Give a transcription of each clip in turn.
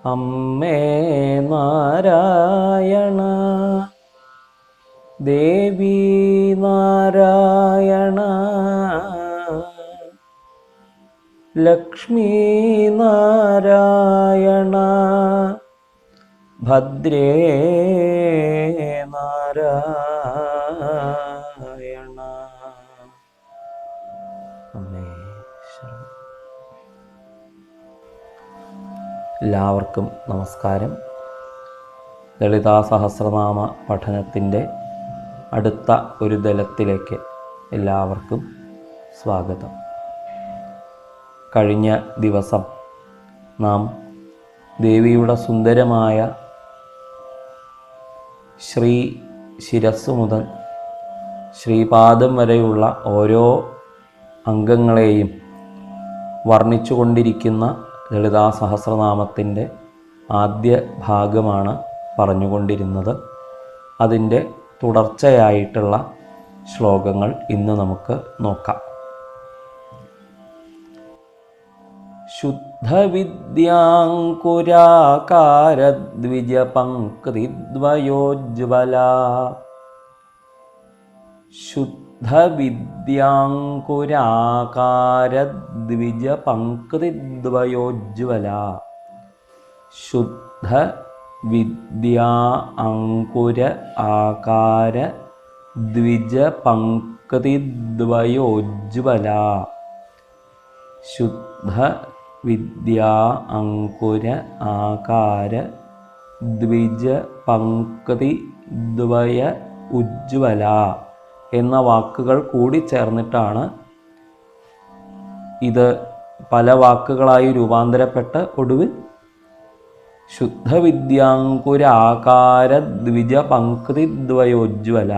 അമ്മേ നാരായണ, ദേവി നാരായണ, ലക്ഷ്മി നാരായണ, ഭദ്രേ നാരായണ. അമ്മേ ശരണം. എല്ലാവർക്കും നമസ്കാരം. ലളിതാ സഹസ്രനാമ പഠനത്തിൻ്റെ അടുത്ത ഒരു ദലത്തിലേക്ക് എല്ലാവർക്കും സ്വാഗതം. കഴിഞ്ഞ ദിവസം നാം ദേവിയുടെ സുന്ദരമായ ശ്രീ ശിരസ് മുതൽ ശ്രീപാദം വരെയുള്ള ഓരോ അംഗങ്ങളെയും വർണ്ണിച്ചു കൊണ്ടിരിക്കുന്ന ലളിതാ സഹസ്രനാമത്തിൻ്റെ ആദ്യ ഭാഗമാണ് പറഞ്ഞുകൊണ്ടിരുന്നത്. അതിൻ്റെ തുടർച്ചയായിട്ടുള്ള ശ്ലോകങ്ങൾ ഇന്ന് നമുക്ക് നോക്കാം. ശുദ്ധവിദ്യാങ്കുരാകാരദ്വിജപംക്തിദ്വയോജ്വല, ശുദ്ധവിദ്യാങ്കുരാകാരദ്വിജപംക്തിദ്വയോജ്വല, ശുദ്ധവിദ്യാ അങ്കുര ആകാര ദ്വിജപംക്തിദ്വയോജ്വല, ശുദ്ധ വിദ്യാ അങ്കുര ആകാര ദ്വിജ പങ്ക്തി ദ്വയ ഉജ്ജ്വല എന്ന വാക്കുകൾ കൂടി ചേർന്നിട്ടാണ് ഇത് പല വാക്കുകളായി രൂപാന്തരപ്പെട്ട് ഒടുവിൽ ശുദ്ധവിദ്യാങ്കുര ആകാര ദ്വിജ പങ്ക്തി ദ്വയോജ്വല,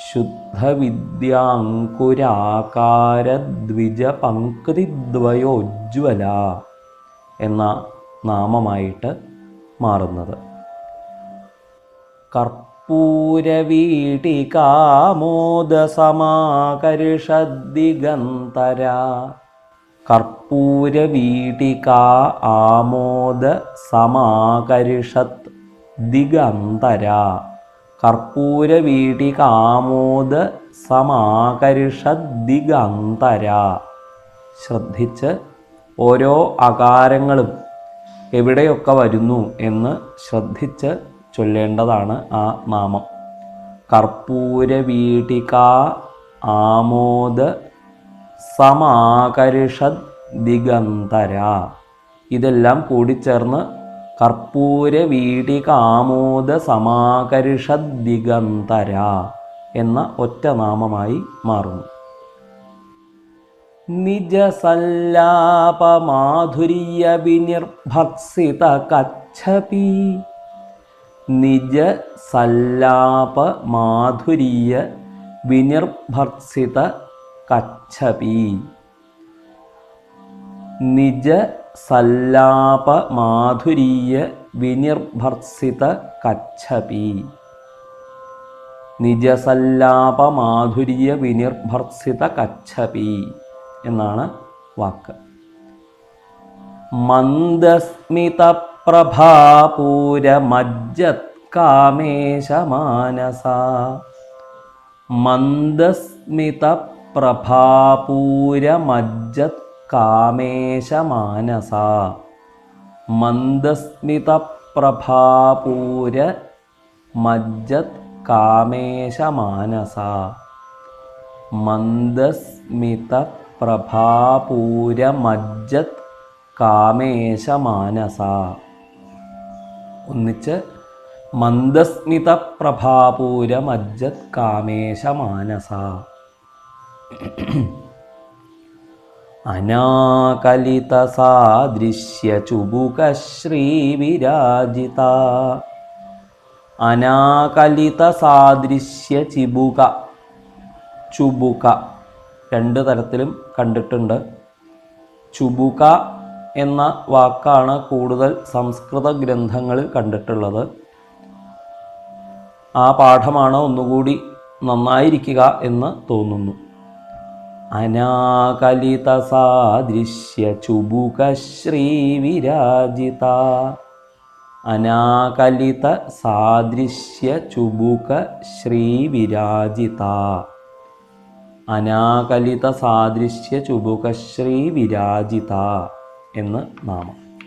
ശുദ്ധവിദ്യാങ്കുരാകാര ദ്വിജ പങ്ക്തി ദ്വയോജ്വല എന്ന നാമമായിട്ട് മാറുന്നത്. കർപ്പൂരവീടികാമോദസമാകർഷദ്ദിഗന്തര, കർപ്പൂരവീടികാ ആമോദ സമാകർഷത് ദിഗന്തര, കർപ്പൂരവീടികാമോദ സമാകർഷത് ദിഗന്തര. ശ്രദ്ധിച്ച് ഓരോ അകാരങ്ങളും എവിടെയൊക്കെ വരുന്നു എന്ന് ശ്രദ്ധിച്ച് ചൊല്ലേണ്ടതാണ് ആ നാമം. കർപ്പൂരവീടികാ ആമോദ സമാകർഷത് ദിഗന്തര. ഇതെല്ലാം കൂടിച്ചേർന്ന് കർപ്പൂരവീടികാമോദ സമാകർഷത് ദിഗന്തര എന്ന ഒറ്റ നാമമായി മാറുന്നു. നിജസല്ലാപമാധുര്യ വിനിർഭത്സിത കച്ഛപി, നിജസല്ലാപമാധുര്യ വിനിർഭത്സിത കച്ഛപി, നിജസല്ലാപമാധുര്യ വിനിർഭത്സിത കച്ഛപി, നിജസല്ലാപമാധുര്യ വിനിർഭത്സിത കച്ഛപി എന്നാണ് വാക്ക്. മന്ദസ്മിത പ്രഭാപൂരമജ്ജത് കാമേശമാനസ, മന്ദസ്മിത പ്രഭാപൂരമജ്ജത് കാമേശമാനസ, മന്ദസ്മിത പ്രഭാപൂര മജ്ജത് കാമേശമാനസ, മന്ദസ്മിത പ്രഭാപൂര മജ്ജത് കാമേശമാനസ. ഒന്നിച്ച് മന്ദസ്മിത പ്രഭാപൂര മജ്ജത് കാമേശമാനസ. അനാകലിത സാദൃശ്യ ചുബുക ശ്രീവിരാജിത, അനാകലിത സാദൃശ്യ ചിബുക, ചുബുക രണ്ട് തരത്തിലും കണ്ടിട്ടുണ്ട്. ചുബുക എന്ന വാക്കാണ് കൂടുതൽ സംസ്കൃത ഗ്രന്ഥങ്ങളിൽ കണ്ടിട്ടുള്ളത്. ആ പാഠമാണ് ഒന്നുകൂടി നന്നായിരിക്കുക എന്ന് തോന്നുന്നു. അനാകലിത സാദൃശ്യ ചുബുക ശ്രീവിരാജിത. അനാകലിത സാദൃശ്യ ചുബുക ശ്രീവിരാജിത. അനാകലിത സാദൃശ്യ ചുബുക ശ്രീവിരാജിത എന്ന് നാമം.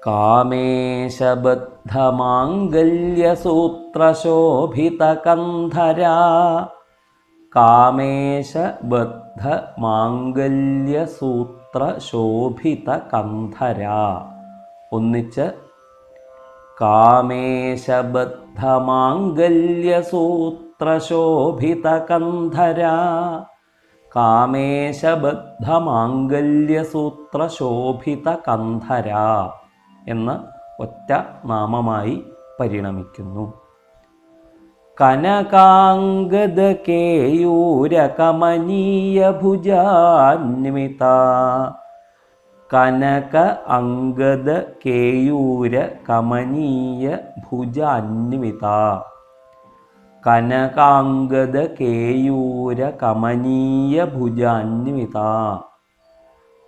കാമേശബദ്ധമാംഗല്യസൂത്രശോഭിതകന്ധരാ. കാമേശബദ്ധമാംഗല്യസൂത്രശോഭിതകന്ധരാ. ഒന്നിച്ച് കാമേശബദ്ധമാംഗല്യസൂത്രശോഭിതകന്ധരാ. കാമേശബദ്ധമാംഗല്യസൂത്രശോഭിതകന്ധരാ എന്ന് ഒറ്റ നാമമായി പരിണമിക്കുന്നു. കനകാംഗദകേയൂരകമനീയഭുജാന്വിത. കനക അംഗദകേയൂരകമനീയഭുജാന്വിത. കനകാംഗദകേയൂരകമനീയഭുജാന്വിത.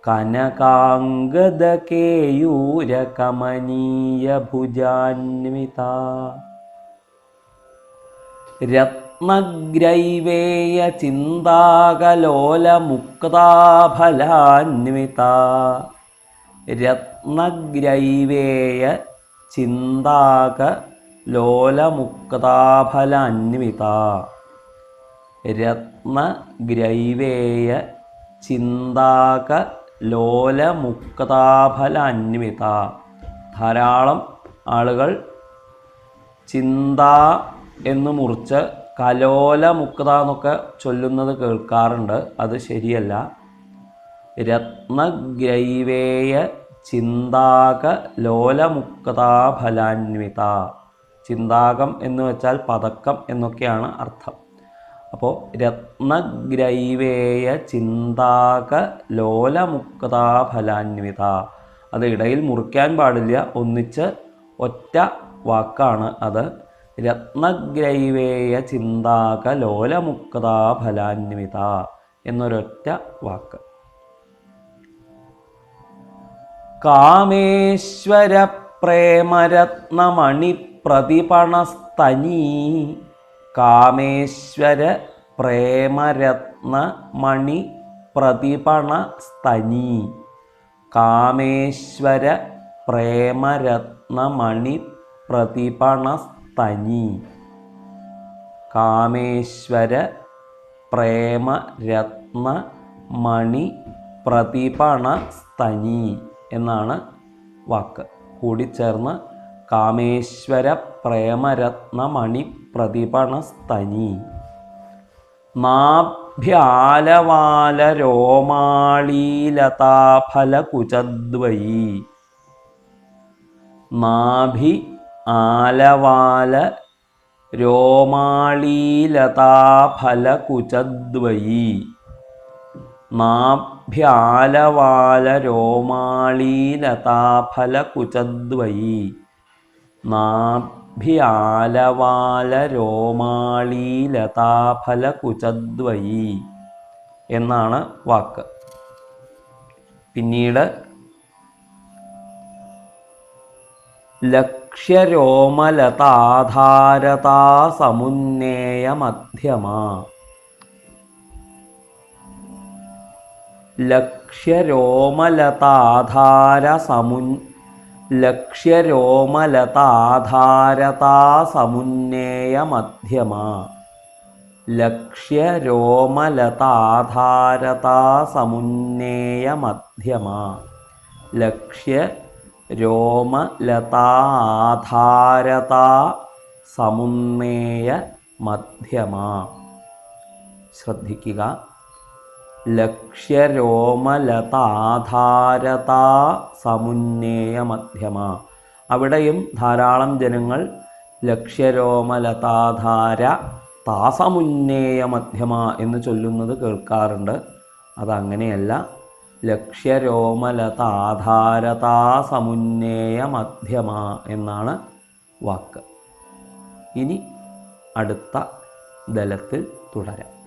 കനകാംഗദകേയൂരകമനീയഭുജാന്വിത. രത്നഗ്രൈവേയ ചിന്താകലോലമുക്താഫലാന്വിത. രത്നഗ്രൈവേയ ചിന്താകലോലമുക്താഫലാന്വിത. രത്നഗ്രൈവേയ ചിന്താകലോലമുക്താഫലാന്വിത. ധാരാളം ആളുകൾ ചിന്ത എന്ന് മുറിച്ച് കലോലമുക്ത എന്നൊക്കെ ചൊല്ലുന്നത് കേൾക്കാറുണ്ട്. അത് ശരിയല്ല. രത്നഗ്രൈവേയ ചിന്താകലോലമുക്താഫലാന്വിത. ചിന്താകം എന്ന് വെച്ചാൽ പതക്കം എന്നൊക്കെയാണ് അർത്ഥം. അപ്പോൾ രത്നഗ്രൈവേയ ചിന്താകലോലമുക്താഫലാന്വിത. അത് ഇടയിൽ മുറിക്കാൻ പാടില്ല, ഒന്നിച്ച് ഒറ്റ വാക്കാണ് അത്. രത്നഗ്രൈവേയ ചിന്താകലോലമുക്താഫലാന്വിത എന്നൊരൊറ്റ വാക്ക്. കാമേശ്വര പ്രേമരത്നമണി പ്രതിപണസ്തനീ. കാമേശ്വര പ്രേമരത്നമണി പ്രതിപണസ്തനീ. കാമേശ്വര പ്രേമരത്നമണി പ്രതിപണസ്തനീ. കാമേശ്വര പ്രേമരത്നമണി പ്രതിപണസ്തനീ എന്നാണ് വാക്ക്. കൂടിച്ചേർന്ന് കാമേശ്വര പ്രേമരത്നമണി പ്രതിപണസ്തനീ. നാഭ്യാലവാലരോമാളീലതാഫലകുചദ്വയീ. നാഭി ആലവാല രോമാളീലതാഫലകുചദ്വയീ. നാഭ്യാലവാലരോമാളീലതാഫലകുചദ്വയീ. നാഭ്യാലവാലരോമാളീലതാഫലകുചദ്വയീ എന്നാണ് വാക്ക്. പിന്നീട് ലക്ഷ്യരോമലതാധാരതാ സമുന്നേയ മധ്യമാ. ലക്ഷ്യരോമലതാധാരതാ സമുന്നേയ മധ്യമാ. ലക്ഷ്യരോമലതാധാരതാ സമുന്നേയ മധ്യമാ. ലക്ഷ്യരോമലതാധാരതാ സമുന്നേയ മധ്യമാ. ശ്രദ്ധിക്കുക. ലക്ഷ്യരോമലതാധാരതാ സമുന്നേയ മധ്യമ. അവിടെയും ധാരാളം ജനങ്ങൾ ലക്ഷ്യരോമലതാധാര താസമുന്നേയ മധ്യമ എന്ന് ചൊല്ലുന്നത് കേൾക്കാറുണ്ട്. അതങ്ങനെയല്ല. ലക്ഷ്യരോമലതാധാരതാ സമുന്നേയ മധ്യമ എന്നാണ് വാക്ക്. ഇനി അടുത്ത ദലത്തിൽ തുടരാം.